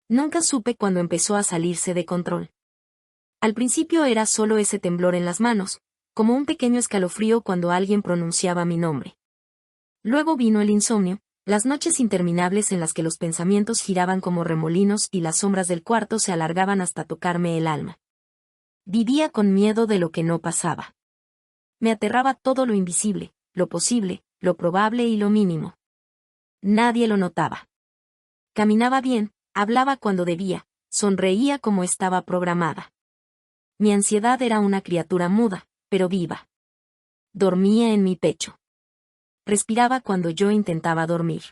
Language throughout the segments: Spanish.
Nunca supe cuándo empezó a salirse de control. Al principio era solo ese temblor en las manos, como un pequeño escalofrío cuando alguien pronunciaba mi nombre. Luego vino el insomnio, las noches interminables en las que los pensamientos giraban como remolinos y las sombras del cuarto se alargaban hasta tocarme el alma. Vivía con miedo de lo que no pasaba. Me aterraba todo lo invisible, lo posible, lo probable y lo mínimo. Nadie lo notaba. Caminaba bien, hablaba cuando debía, sonreía como estaba programada. Mi ansiedad era una criatura muda, pero viva. Dormía en mi pecho. Respiraba cuando yo intentaba dormir.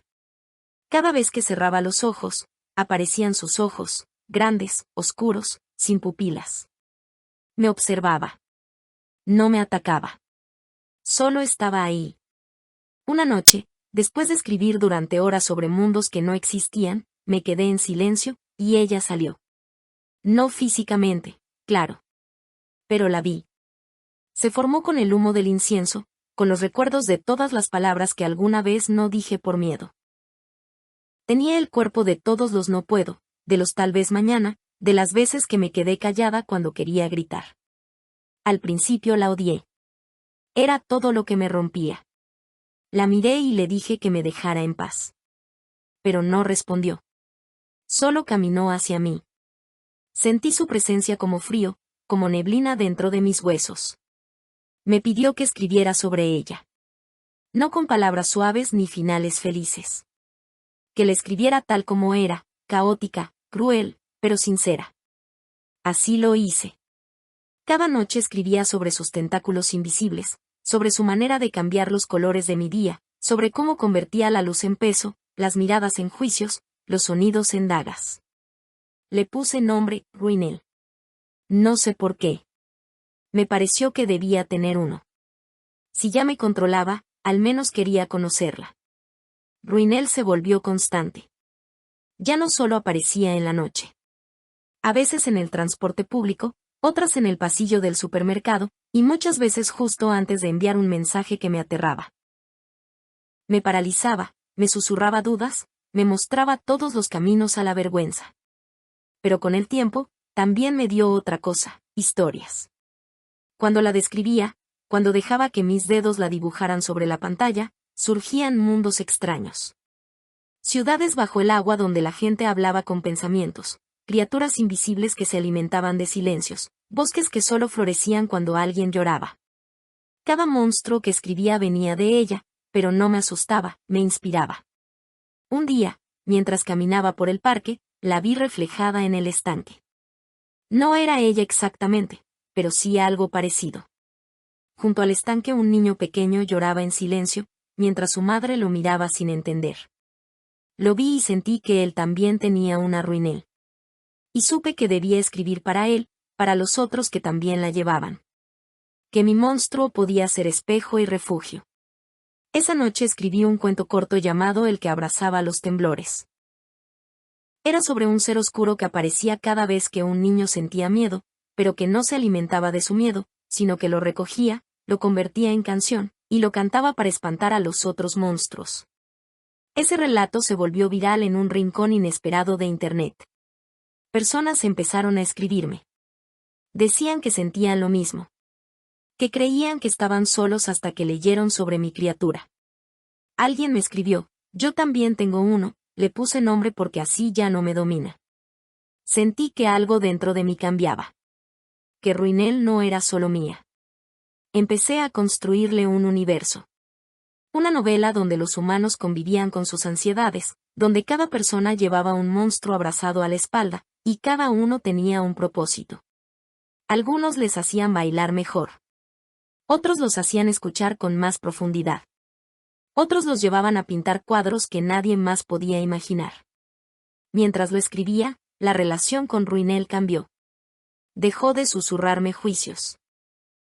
Cada vez que cerraba los ojos, aparecían sus ojos, grandes, oscuros, sin pupilas. Me observaba. No me atacaba. Solo estaba ahí. Una noche, después de escribir durante horas sobre mundos que no existían, me quedé en silencio, y ella salió. No físicamente, claro. Pero la vi. Se formó con el humo del incienso, con los recuerdos de todas las palabras que alguna vez no dije por miedo. Tenía el cuerpo de todos los no puedo, de los tal vez mañana, de las veces que me quedé callada cuando quería gritar. Al principio la odié. Era todo lo que me rompía. La miré y le dije que me dejara en paz. Pero no respondió. Solo caminó hacia mí. Sentí su presencia como frío, como neblina dentro de mis huesos. Me pidió que escribiera sobre ella. No con palabras suaves ni finales felices. Que la escribiera tal como era, caótica, cruel, pero sincera. Así lo hice. Cada noche escribía sobre sus tentáculos invisibles, sobre su manera de cambiar los colores de mi día, sobre cómo convertía la luz en peso, las miradas en juicios, los sonidos en dagas. Le puse nombre, Ruinel. No sé por qué. Me pareció que debía tener uno. Si ya me controlaba, al menos quería conocerla. Ruinel se volvió constante. Ya no solo aparecía en la noche. A veces en el transporte público, otras en el pasillo del supermercado, y muchas veces justo antes de enviar un mensaje que me aterraba. Me paralizaba, me susurraba dudas, me mostraba todos los caminos a la vergüenza. Pero con el tiempo, también me dio otra cosa, historias. Cuando la describía, cuando dejaba que mis dedos la dibujaran sobre la pantalla, surgían mundos extraños. Ciudades bajo el agua donde la gente hablaba con pensamientos, criaturas invisibles que se alimentaban de silencios, bosques que solo florecían cuando alguien lloraba. Cada monstruo que escribía venía de ella, pero no me asustaba, me inspiraba. Un día, mientras caminaba por el parque, la vi reflejada en el estanque. No era ella exactamente, pero sí algo parecido. Junto al estanque un niño pequeño lloraba en silencio, mientras su madre lo miraba sin entender. Lo vi y sentí que él también tenía una Ruinel. Y supe que debía escribir para él, para los otros que también la llevaban. Que mi monstruo podía ser espejo y refugio. Esa noche escribí un cuento corto llamado El que abrazaba los temblores. Era sobre un ser oscuro que aparecía cada vez que un niño sentía miedo, pero que no se alimentaba de su miedo, sino que lo recogía, lo convertía en canción, y lo cantaba para espantar a los otros monstruos. Ese relato se volvió viral en un rincón inesperado de Internet. Personas empezaron a escribirme. Decían que sentían lo mismo. Que creían que estaban solos hasta que leyeron sobre mi criatura. Alguien me escribió, yo también tengo uno, le puse nombre porque así ya no me domina. Sentí que algo dentro de mí cambiaba. Que Ruinel no era solo mía. Empecé a construirle un universo. Una novela donde los humanos convivían con sus ansiedades, donde cada persona llevaba un monstruo abrazado a la espalda, y cada uno tenía un propósito. Algunos les hacían bailar mejor. Otros los hacían escuchar con más profundidad. Otros los llevaban a pintar cuadros que nadie más podía imaginar. Mientras lo escribía, la relación con Ruinel cambió. Dejó de susurrarme juicios.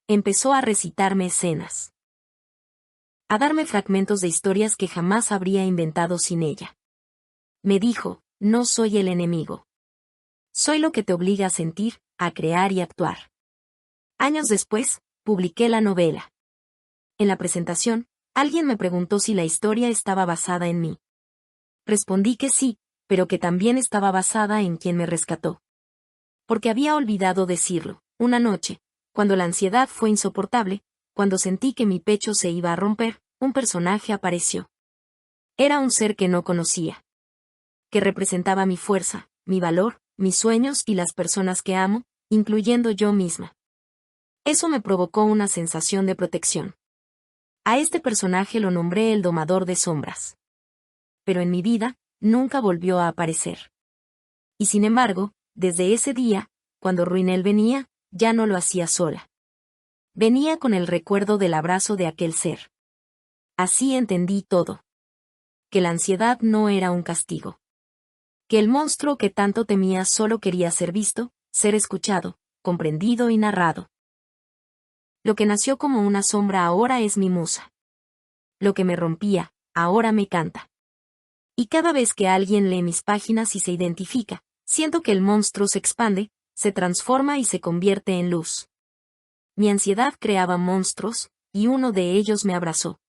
Empezó a recitarme escenas. A darme fragmentos de historias que jamás habría inventado sin ella. Me dijo, no soy el enemigo. Soy lo que te obliga a sentir, a crear y actuar. Años después, publiqué la novela. En la presentación, alguien me preguntó si la historia estaba basada en mí. Respondí que sí, pero que también estaba basada en quien me rescató. Porque había olvidado decirlo, una noche, cuando la ansiedad fue insoportable, cuando sentí que mi pecho se iba a romper, un personaje apareció. Era un ser que no conocía. Que representaba mi fuerza, mi valor, mis sueños y las personas que amo, incluyendo yo misma. Eso me provocó una sensación de protección. A este personaje lo nombré el domador de sombras. Pero en mi vida, nunca volvió a aparecer. Y sin embargo, desde ese día, cuando Ruinel venía, ya no lo hacía sola. Venía con el recuerdo del abrazo de aquel ser. Así entendí todo. Que la ansiedad no era un castigo. Que el monstruo que tanto temía solo quería ser visto, ser escuchado, comprendido y narrado. Lo que nació como una sombra ahora es mi musa. Lo que me rompía, ahora me canta. Y cada vez que alguien lee mis páginas y se identifica, siento que el monstruo se expande, se transforma y se convierte en luz. Mi ansiedad creaba monstruos, y uno de ellos me abrazó.